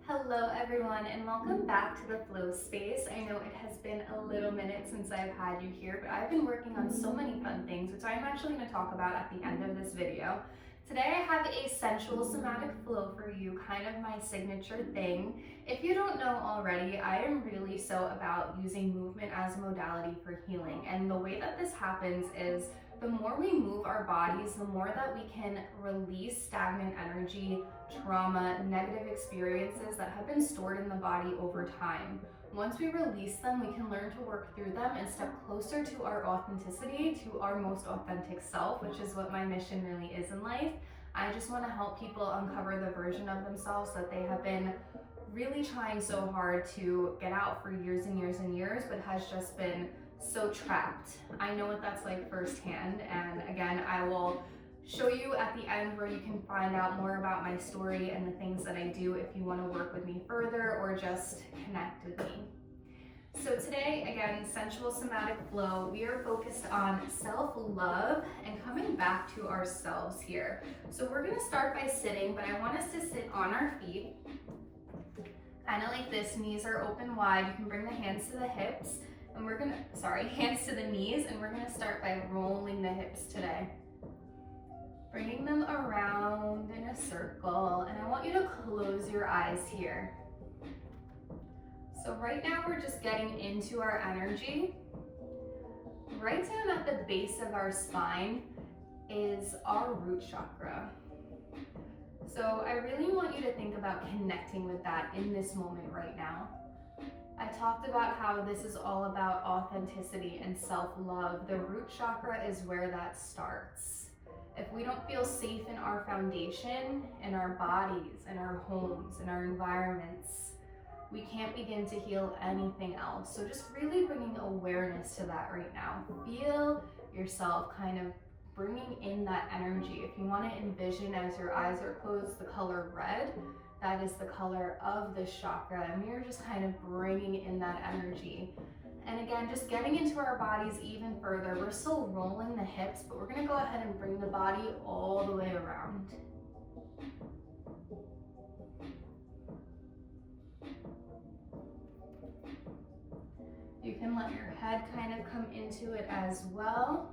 Hello everyone and welcome back to the flow space. I know it has been a little minute since I've had you here, but I've been working on so many fun things, which I'm actually going to talk about at the end of this video. Today I have a sensual somatic flow for you, kind of my signature thing. If you don't know already, I am really so about using movement as a modality for healing, and the way that this happens is the more we move our bodies, the more that we can release stagnant energy, trauma, negative experiences that have been stored in the body over time. Once we release them, we can learn to work through them and step closer to our authenticity, to our most authentic self, which is what my mission really is in life. I just want to help people uncover the version of themselves that they have been really trying so hard to get out for years and years and years, but has just been so trapped. I know what that's like firsthand, and again, I will show you at the end where you can find out more about my story and the things that I do if you want to work with me further or just connect with me. So today, again, sensual somatic flow, we are focused on self-love and coming back to ourselves here. So we're going to start by sitting, but I want us to sit on our feet, kind of like this. Knees are open wide. You can bring the hands to the hips. And we're gonna, hands to the knees, and we're gonna start by rolling the hips today. Bringing them around in a circle, and I want you to close your eyes here. So right now we're just getting into our energy. Right down at the base of our spine is our root chakra. So I really want you to think about connecting with that in this moment right now. I talked about how this is all about authenticity and self-love. The root chakra is where that starts. If we don't feel safe in our foundation, in our bodies, in our homes, in our environments, we can't begin to heal anything else. So just really bringing awareness to that right now. Feel yourself kind of bringing in that energy. If you want to envision as your eyes are closed the color red, that is the color of this chakra, and we are just kind of bringing in that energy. And again, just getting into our bodies even further. We're still rolling the hips, but we're going to go ahead and bring the body all the way around. You can let your head kind of come into it as well.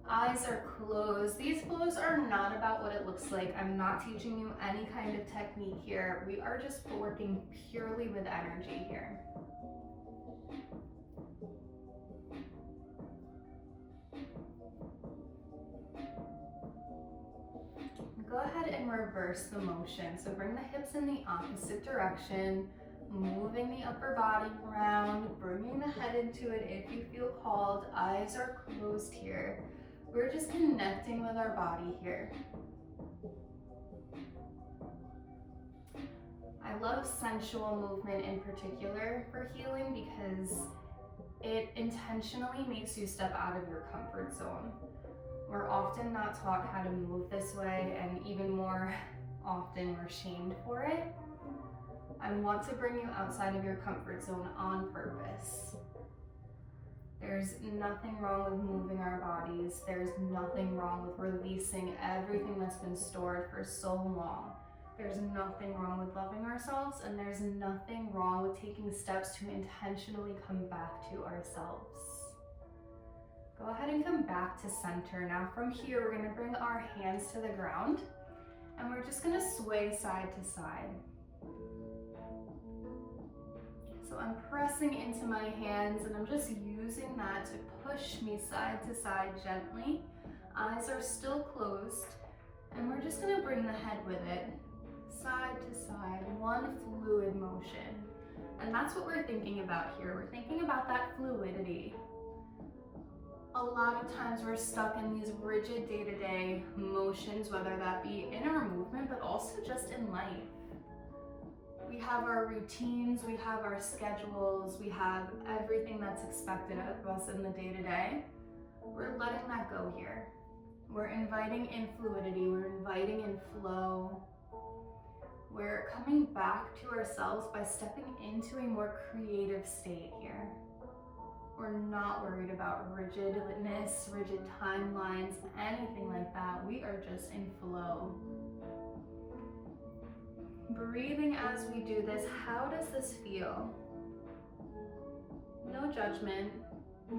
Eyes are closed. These flows are not about what it looks like. I'm not teaching you any kind of technique here. We are just working purely with energy here. Go ahead and reverse the motion. So bring the hips in the opposite direction, moving the upper body around, bringing the head into it if you feel called. Eyes are closed here. We're just connecting with our body here. I love sensual movement in particular for healing because it intentionally makes you step out of your comfort zone. We're often not taught how to move this way, and even more often we're shamed for it. I want to bring you outside of your comfort zone on purpose. There's nothing wrong with moving our bodies. There's nothing wrong with releasing everything that's been stored for so long. There's nothing wrong with loving ourselves, and there's nothing wrong with taking steps to intentionally come back to ourselves. Go ahead and come back to center. Now from here, we're going to bring our hands to the ground, and we're just going to sway side to side. So I'm pressing into my hands, and I'm just using that to push me side to side gently. Eyes are still closed, and we're just going to bring the head with it, side to side, one fluid motion. And that's what we're thinking about here. We're thinking about that fluidity. A lot of times we're stuck in these rigid day-to-day motions, whether that be in our movement, but also just in life. We have our routines, we have our schedules, we have everything that's expected of us in the day-to-day. We're letting that go here. We're inviting in fluidity, we're inviting in flow. We're coming back to ourselves by stepping into a more creative state here. We're not worried about rigidness, rigid timelines, anything like that. We are just in flow. Breathing as we do this. How does this feel? No judgment,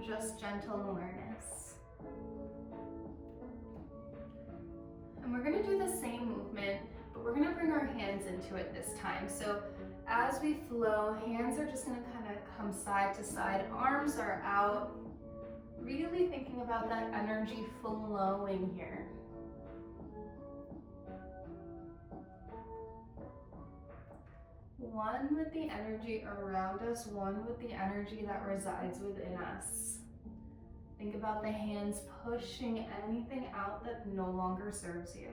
just gentle awareness. And we're gonna do the same movement, but we're gonna bring our hands into it this time. So as we flow, hands are just gonna kind of come side to side, arms are out, really thinking about that energy flowing here. One with the energy around us, one with the energy that resides within us. Think about the hands pushing anything out that no longer serves you.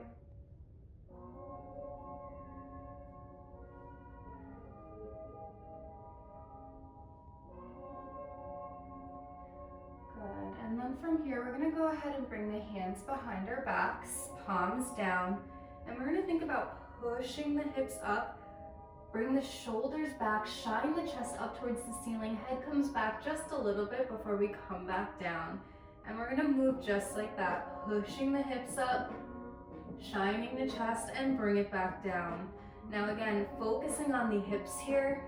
Good. And then from here, we're going to go ahead and bring the hands behind our backs, palms down, and we're going to think about pushing the hips up. Bring the shoulders back, shine the chest up towards the ceiling, head comes back just a little bit before we come back down. And we're gonna move just like that, pushing the hips up, shining the chest, and bring it back down. Now again, focusing on the hips here.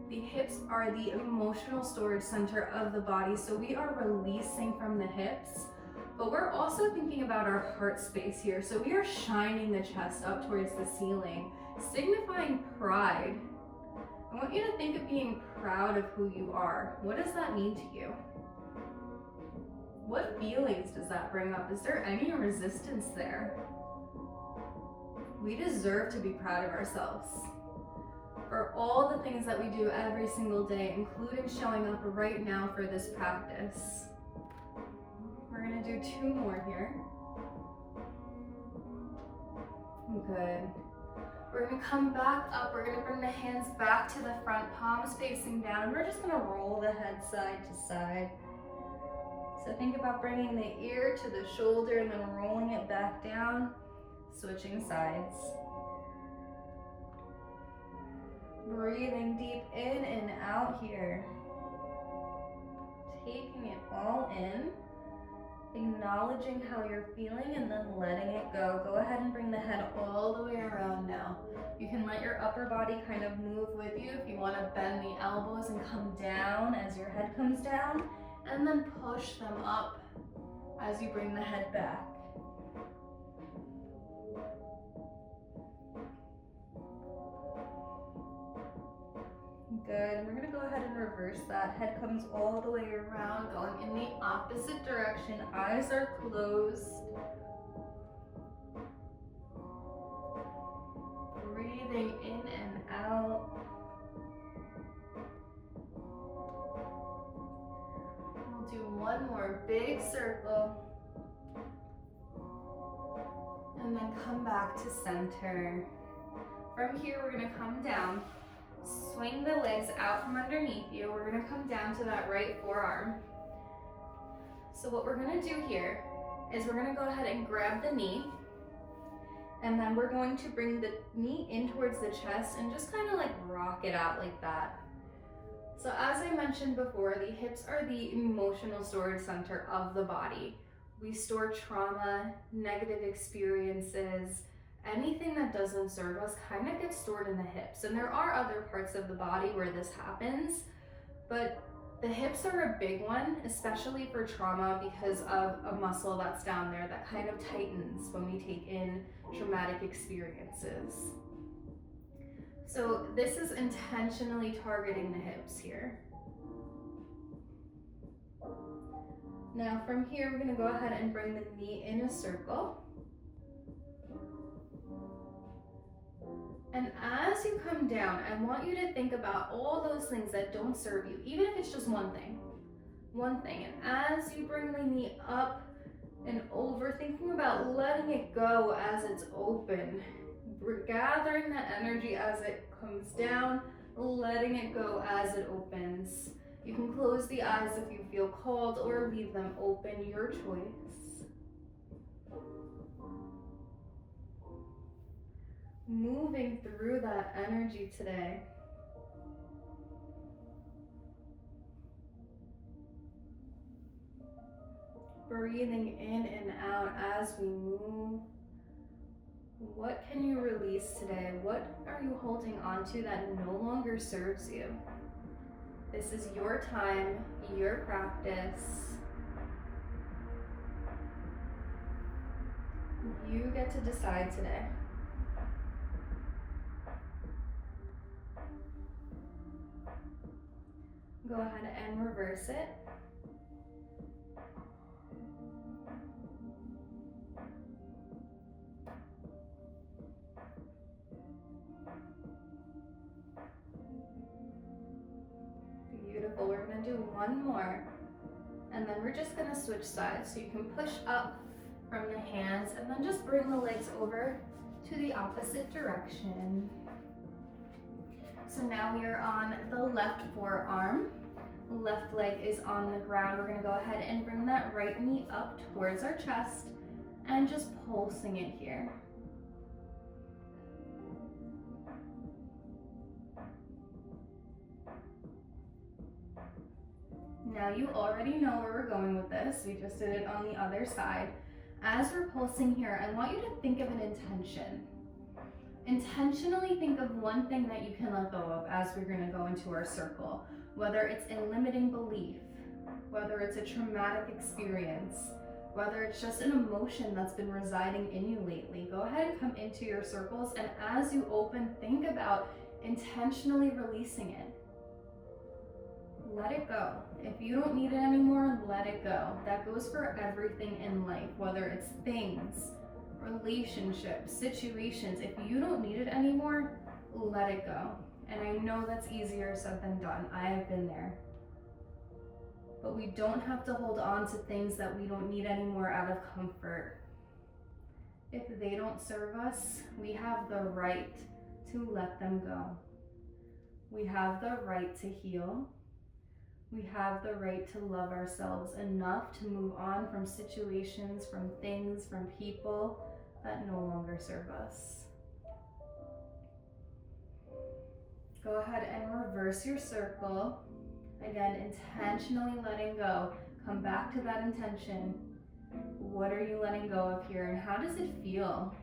The hips are the emotional storage center of the body, so we are releasing from the hips, but we're also thinking about our heart space here. So we are shining the chest up towards the ceiling, signifying pride. I want you to think of being proud of who you are. What does that mean to you? What feelings does that bring up? Is there any resistance there? We deserve to be proud of ourselves for all the things that we do every single day, including showing up right now for this practice. We're gonna do 2 more here. Good. We're gonna come back up. We're gonna bring the hands back to the front, palms facing down. We're just gonna roll the head side to side. So think about bringing the ear to the shoulder and then rolling it back down, switching sides. Breathing deep in and out here. Taking it all in. Acknowledging how you're feeling and then letting it go. Go ahead and bring the head all the way around now. You can let your upper body kind of move with you if you want to bend the elbows and come down as your head comes down, and then push them up as you bring the head back. Good, and we're gonna go ahead and reverse that. Head comes all the way around, going in the opposite direction. Eyes are closed. Breathing in and out. We'll do one more big circle. And then come back to center. From here, we're gonna come down. Swing the legs out from underneath you. We're gonna come down to that right forearm. So what we're gonna do here is we're gonna go ahead and grab the knee, and then we're going to bring the knee in towards the chest and just kind of like rock it out like that. So as I mentioned before, the hips are the emotional storage center of the body. We store trauma, negative experiences, anything that doesn't serve us kind of gets stored in the hips. And there are other parts of the body where this happens, but the hips are a big one, especially for trauma, because of a muscle that's down there that kind of tightens when we take in traumatic experiences. So this is intentionally targeting the hips here. Now from here, we're gonna go ahead and bring the knee in a circle. And as you come down, I want you to think about all those things that don't serve you, even if it's just one thing. And as you bring the knee up and over, thinking about letting it go as it's open, gathering that energy as it comes down, letting it go as it opens. You can close the eyes if you feel called or leave them open, your choice. Moving through that energy today. Breathing in and out as we move. What can you release today? What are you holding on to that no longer serves you? This is your time, your practice. You get to decide today. Go ahead and reverse it. Beautiful. We're going to do one more. And then we're just going to switch sides. So you can push up from the hands and then just bring the legs over to the opposite direction. So now we are on the left forearm. Left leg is on the ground. We're going to go ahead and bring that right knee up towards our chest and just pulsing it here. Now you already know where we're going with this. We just did it on the other side. As we're pulsing here, I want you to think of an intention. Intentionally think of one thing that you can let go of as we're going to go into our circle. Whether it's a limiting belief, whether it's a traumatic experience, whether it's just an emotion that's been residing in you lately. Go ahead and come into your circles, and as you open, think about intentionally releasing it. Let it go. If you don't need it anymore, let it go. That goes for everything in life, whether it's things, relationships, situations. If you don't need it anymore, let it go. And I know that's easier said than done. I have been there. But we don't have to hold on to things that we don't need anymore out of comfort. If they don't serve us, we have the right to let them go. We have the right to heal. We have the right to love ourselves enough to move on from situations, from things, from people that no longer serve us. Go ahead and reverse your circle. Again, intentionally letting go. Come back to that intention. What are you letting go of here, and how does it feel?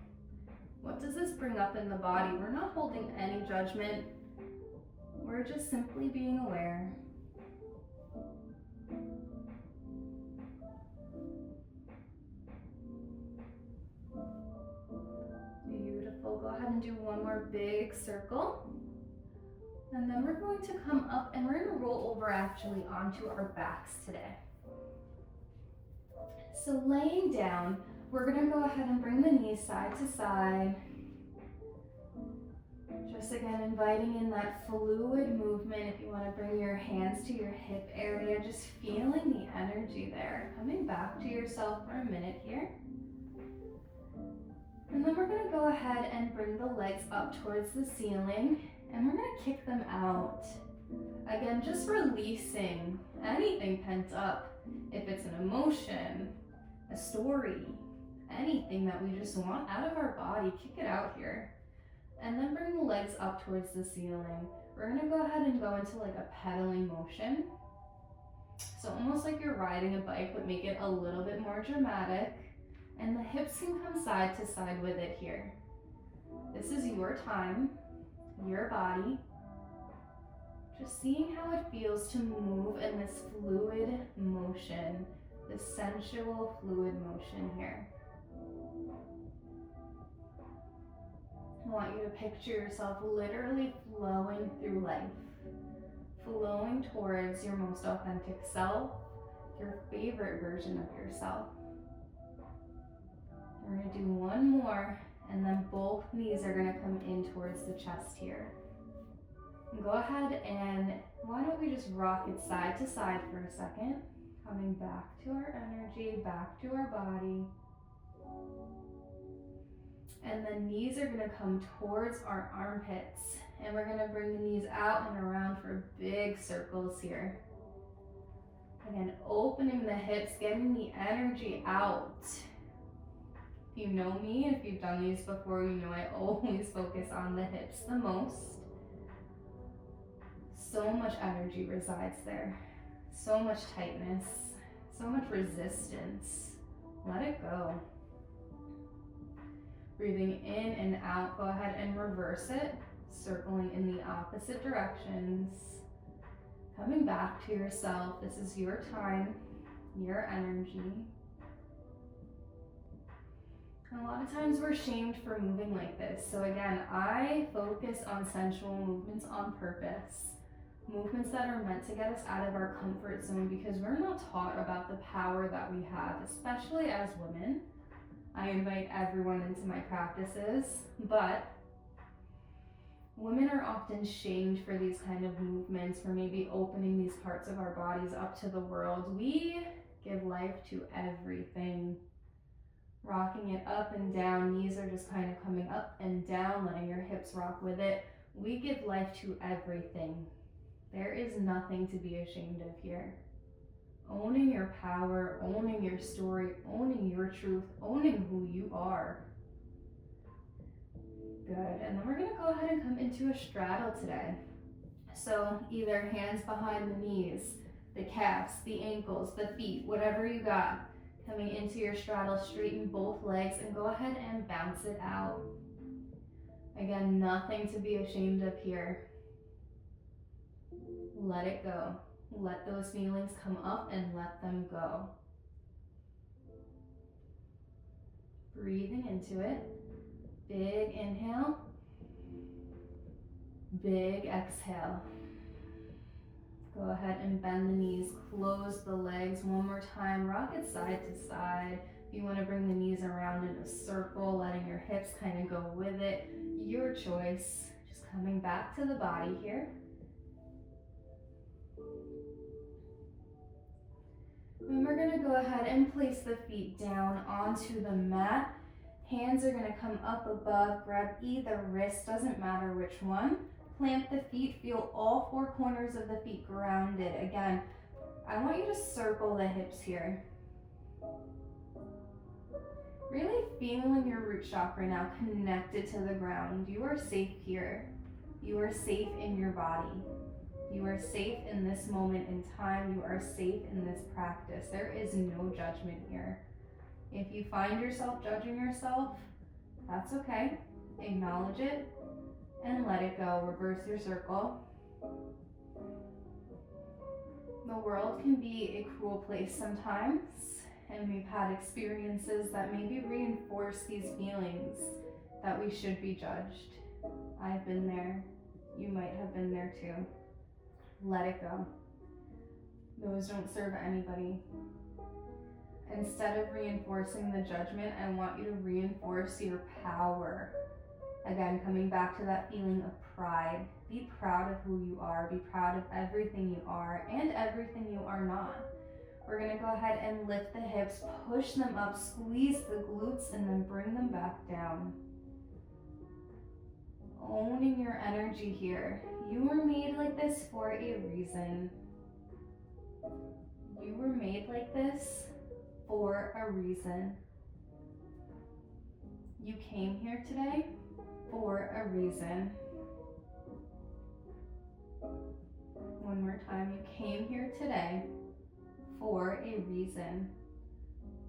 What does this bring up in the body? We're not holding any judgment. We're just simply being aware. Beautiful. Go ahead and do one more big circle. And then we're going to come up and we're going to roll over actually onto our backs today. So laying down, we're going to go ahead and bring the knees side to side. Just again, inviting in that fluid movement. If you want to bring your hands to your hip area, just feeling the energy there. Coming back to yourself for a minute here. And then we're going to go ahead and bring the legs up towards the ceiling. And we're going to kick them out. Again, just releasing anything pent up. If it's an emotion, a story, anything that we just want out of our body, kick it out here. And then bring the legs up towards the ceiling. We're going to go ahead and go into like a pedaling motion. So almost like you're riding a bike, but make it a little bit more dramatic. And the hips can come side to side with it here. This is your time. Your body, just seeing how it feels to move in this fluid motion, this sensual fluid motion here. I want you to picture yourself literally flowing through life, flowing towards your most authentic self, your favorite version of yourself. We're going to do one more. And then both knees are going to come in towards the chest here. And go ahead and why don't we just rock it side to side for a second. Coming back to our energy, back to our body. And the knees are going to come towards our armpits. And we're going to bring the knees out and around for big circles here. Again, opening the hips, getting the energy out. If you know me, if you've done these before, you know I always focus on the hips the most. So much energy resides there. So much tightness. So much resistance. Let it go. Breathing in and out, go ahead and reverse it, circling in the opposite directions. Coming back to yourself, this is your time, your energy. And a lot of times we're shamed for moving like this. So again, I focus on sensual movements on purpose. Movements that are meant to get us out of our comfort zone, because we're not taught about the power that we have, especially as women. I invite everyone into my practices, but women are often shamed for these kind of movements, for maybe opening these parts of our bodies up to the world. We give life to everything. Rocking it up and down, knees are just kind of coming up and down, letting your hips rock with it. We give life to everything. There is nothing to be ashamed of here. Owning your power, owning your story, owning your truth, owning who you are. Good, and then we're gonna go ahead and come into a straddle today. So either hands behind the knees, the calves, the ankles, the feet, whatever you got. Coming into your straddle, straighten both legs and go ahead and bounce it out. Again, nothing to be ashamed of here. Let it go. Let those feelings come up and let them go. Breathing into it. Big inhale. Big exhale. Go ahead and bend the knees, close the legs one more time, rock it side to side. If you want to bring the knees around in a circle, letting your hips kind of go with it, your choice. Just coming back to the body here. And we're going to go ahead and place the feet down onto the mat. Hands are going to come up above, grab either wrist, doesn't matter which one. Plant the feet, feel all four corners of the feet grounded. Again, I want you to circle the hips here. Really feeling your root chakra now connected to the ground. You are safe here. You are safe in your body. You are safe in this moment in time. You are safe in this practice. There is no judgment here. If you find yourself judging yourself, that's okay. Acknowledge it and let it go. Reverse your circle. The world can be a cruel place sometimes, and we've had experiences that maybe reinforce these feelings that we should be judged. I've been there. You might have been there too. Let it go. Those don't serve anybody. Instead of reinforcing the judgment, I want you to reinforce your power. Again, coming back to that feeling of pride. Be proud of who you are. Be proud of everything you are and everything you are not. We're going to go ahead and lift the hips, push them up, squeeze the glutes, and then bring them back down. Owning your energy here. You were made like this for a reason. You were made like this for a reason. You came here today for a reason. One more time, you came here today for a reason.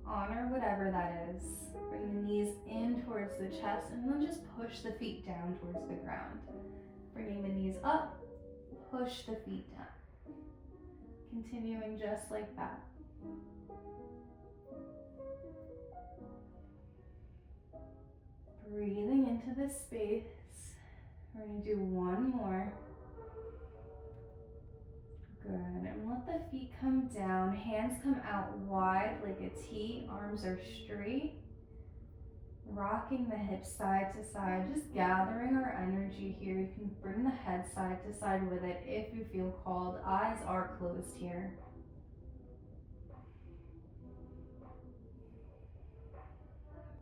Honor whatever that is. Bring the knees in towards the chest and then just push the feet down towards the ground. Bringing the knees up, push the feet down. Continuing just like that. Breathing into this space. We're going to do one more. Good. And let the feet come down. Hands come out wide like a T. Arms are straight. Rocking the hips side to side. Just gathering our energy here. You can bring the head side to side with it if you feel called. Eyes are closed here.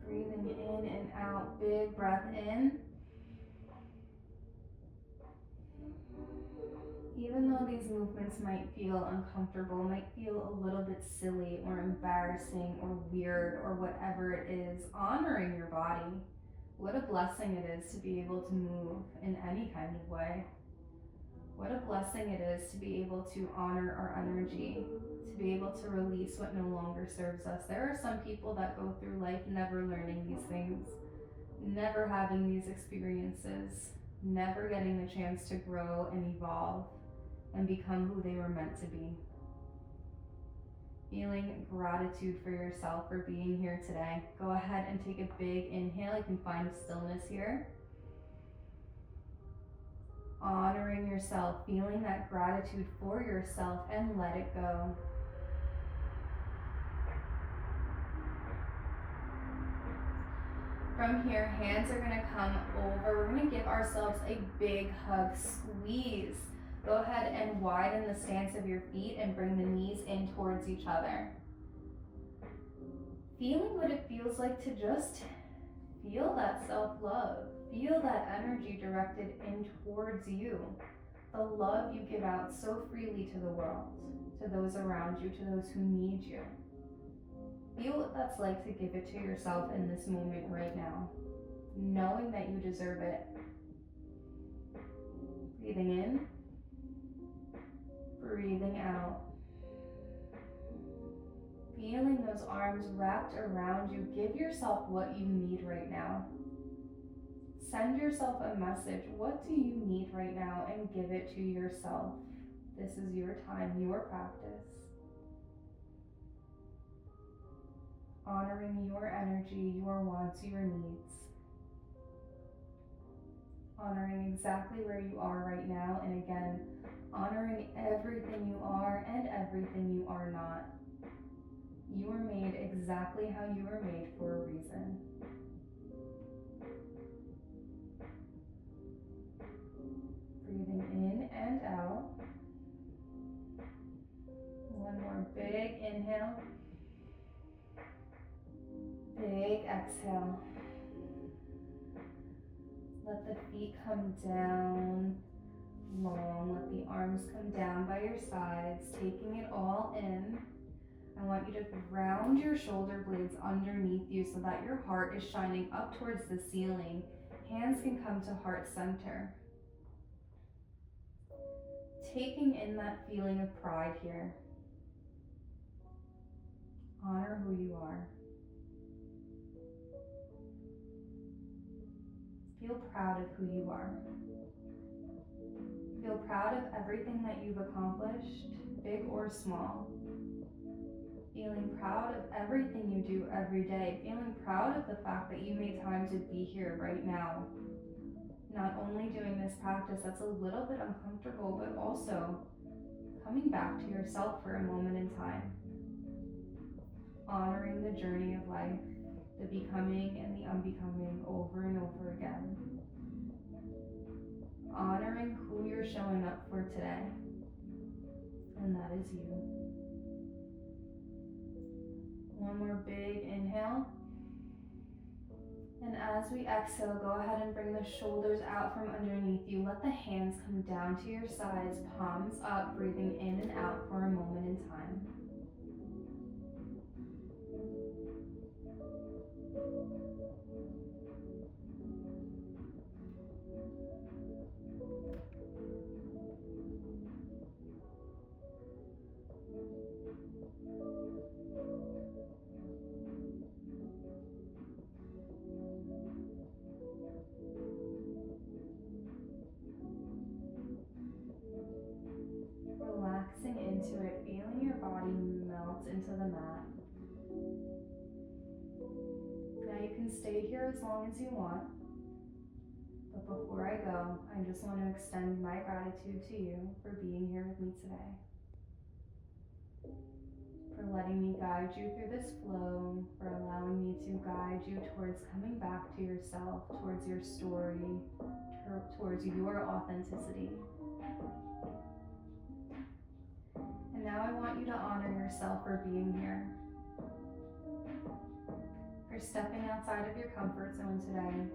Breathing in and out, big breath in. Even though these movements might feel uncomfortable, might feel a little bit silly or embarrassing or weird or whatever it is, honoring your body. What a blessing it is to be able to move in any kind of way. What a blessing it is to be able to honor our energy, to be able to release what no longer serves us. There are some people that go through life never learning these things. never having these experiences, never getting the chance to grow and evolve and become who they were meant to be. Feeling gratitude for yourself for being here today. Go ahead and take a big inhale. You can find stillness here. Honoring yourself, feeling that gratitude for yourself, and let it go. From here, hands are gonna come over. We're gonna give ourselves a big hug, squeeze. Go ahead and widen the stance of your feet and bring the knees in towards each other. Feeling what it feels like to just feel that self-love. Feel that energy directed in towards you. The love you give out so freely to the world, to those around you, to those who need you. Feel what that's like to give it to yourself in this moment right now, knowing that you deserve it. Breathing in, breathing out. Feeling those arms wrapped around you. Give yourself what you need right now. Send yourself a message. What do you need right now? And give it to yourself. This is your time, your practice. Honoring your energy, your wants, your needs. Honoring exactly where you are right now. And again, honoring everything you are and everything you are not. You were made exactly how you were made for a reason. Breathing in and out. One more big inhale. Big exhale. Let the feet come down long. Let the arms come down by your sides, taking it all in. I want you to ground your shoulder blades underneath you so that your heart is shining up towards the ceiling. Hands can come to heart center. Taking in that feeling of pride here. Honor who you are. Feel proud of who you are. Feel proud of everything that you've accomplished, big or small. Feeling proud of everything you do every day. Feeling proud of the fact that you made time to be here right now. Not only doing this practice that's a little bit uncomfortable, but also coming back to yourself for a moment in time. Honoring the journey of life, the becoming and the unbecoming over and over again. Honoring who you're showing up for today. And that is you. One more big inhale. And as we exhale, go ahead and bring the shoulders out from underneath you. Let the hands come down to your sides, palms up, breathing in and out for a moment in time. Relaxing into it, feeling your body melt into the mat. Now you can stay here as long as you want, but before I go, I just want to extend my gratitude to you for being here with me today, for letting me guide you through this flow, for allowing me to guide you towards coming back to yourself, towards your story, towards your authenticity. And now I want you to honor yourself for being here, for stepping outside of your comfort zone today,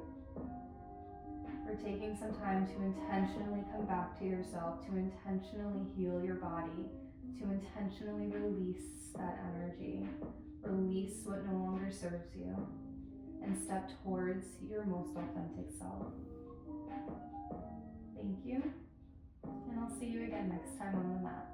for taking some time to intentionally come back to yourself, to intentionally heal your body, to intentionally release that energy, release what no longer serves you, and step towards your most authentic self. Thank you, and I'll see you again next time on the mat.